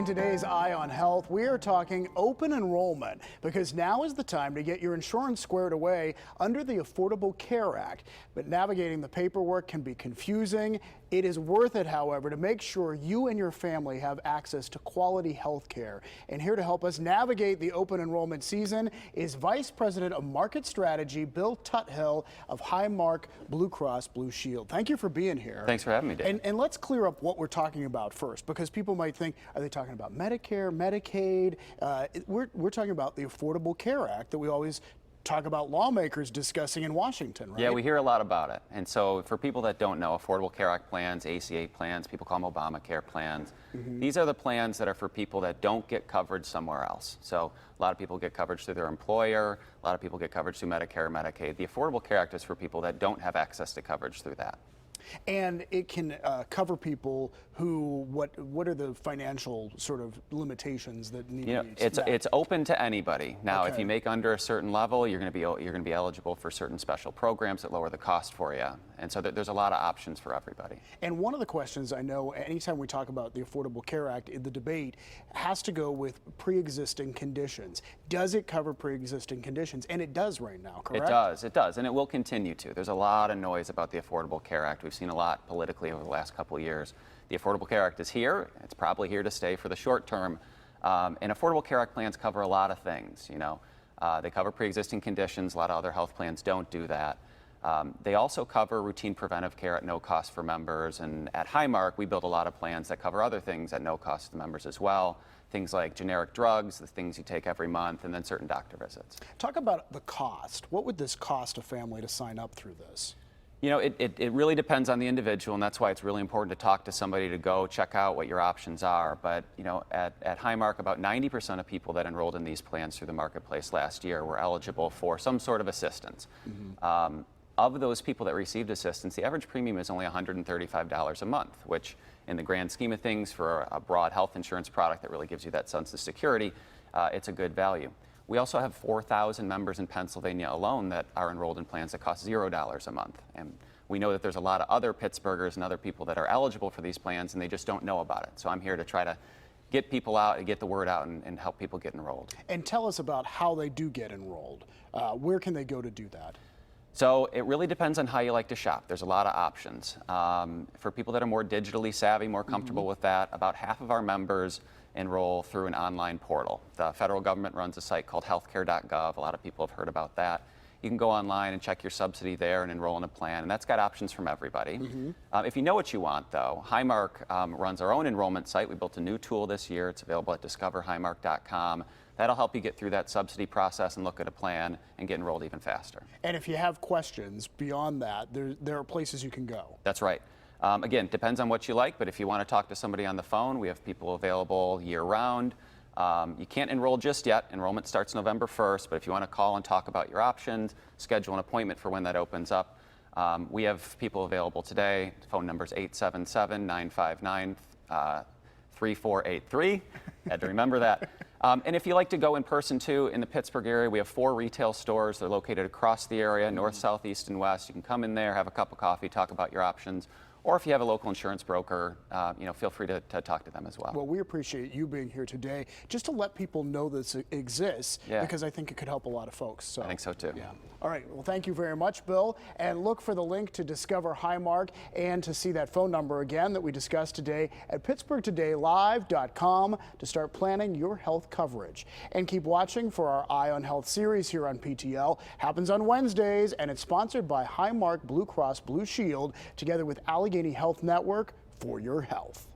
In today's Eye on Health, we are talking open enrollment because now is the time to get your insurance squared away under the Affordable Care Act. But navigating the paperwork can be confusing. It is worth it, however, to make sure you and your family have access to quality health care. And here to help us navigate the open enrollment season is Vice President of Market Strategy, Bill Tuthill of Highmark Blue Cross Blue Shield. Thank you for being here. Thanks for having me, Dave. And let's clear up what we're talking about first, because people might think, are they talking about Medicare, Medicaid? We're talking about the Affordable Care Act that we always talk about lawmakers discussing in Washington, right? Yeah, we hear a lot about it. And so for people that don't know, Affordable Care Act plans, ACA plans, people call them Obamacare plans. These are the plans that are for people that don't get coverage somewhere else. So a lot of people get coverage through their employer, a lot of people get coverage through Medicare or Medicaid. The Affordable Care Act is for people that don't have access to coverage through that. And it can cover people who, what are the financial sort of limitations that need to be met? It's open to anybody. Now, Okay. if you make under a certain level, you're going to be eligible for certain special programs that lower the cost for you. And so there's a lot of options for everybody. And one of the questions I know, anytime we talk about the Affordable Care Act, the debate has to go with pre-existing conditions. Does it cover pre-existing conditions? And it does right now, correct? It does, and it will continue to. There's a lot of noise about the Affordable Care Act. We've seen a lot politically over the last couple of years. The Affordable Care Act is here. It's probably here to stay for the short term. And Affordable Care Act plans cover a lot of things. They cover pre-existing conditions. A lot of other health plans don't do that. They also cover routine preventive care at no cost for members. And at Highmark, we build a lot of plans that cover other things at no cost to members as well. Things like generic drugs, the things you take every month, and then certain doctor visits. Talk about the cost. What would this cost a family to sign up through this? It really depends on the individual, and that's why it's really important to talk to somebody to go check out what your options are. But at Highmark, about 90% of people that enrolled in these plans through the marketplace last year were eligible for some sort of assistance. Of those people that received assistance, the average premium is only $135 a month, which in the grand scheme of things for a broad health insurance product that really gives you that sense of security, it's a good value. We also have 4,000 members in Pennsylvania alone that are enrolled in plans that cost $0 a month. And we know that there's a lot of other Pittsburghers and other people that are eligible for these plans, and they just don't know about it. So I'm here to try to get people out and get the word out and help people get enrolled. And tell us about how they do get enrolled. Where can they go to do that? So it really depends on how you like to shop. There's a lot of options. For people that are more digitally savvy, more comfortable with that, about half of our members enroll through an online portal. The federal government runs a site called healthcare.gov. A lot of people have heard about that. You can go online and check your subsidy there and enroll in a plan, and that's got options from everybody. If you know what you want, though, Highmark runs our own enrollment site. We built a new tool this year. It's available at discoverhighmark.com. That'll help you get through that subsidy process and look at a plan and get enrolled even faster. And if you have questions beyond that, there are places you can go. That's right. Again, depends on what you like, but if you want to talk to somebody on the phone, we have people available year-round. You can't enroll just yet. Enrollment starts November 1st, but if you want to call and talk about your options, schedule an appointment for when that opens up, we have people available today. The phone number is 877-959-3483. Had to remember that. And if you like to go in person too, in the Pittsburgh area, we have 4 retail stores. They're located across the area, north, south, east, and west. You can come in there, have a cup of coffee, talk about your options. Or if you have a local insurance broker, feel free to talk to them as well. Well, we appreciate you being here today, just to let people know this exists, because I think it could help a lot of folks. So I think so too. Yeah. All right. Well, thank you very much, Bill. And look for the link to Discover Highmark and to see that phone number again that we discussed today at PittsburghTodayLive.com to start planning your health coverage. And keep watching for our Eye on Health series here on PTL. Happens on Wednesdays, and it's sponsored by Highmark Blue Cross Blue Shield, together with Allegheny Health Network, for your health.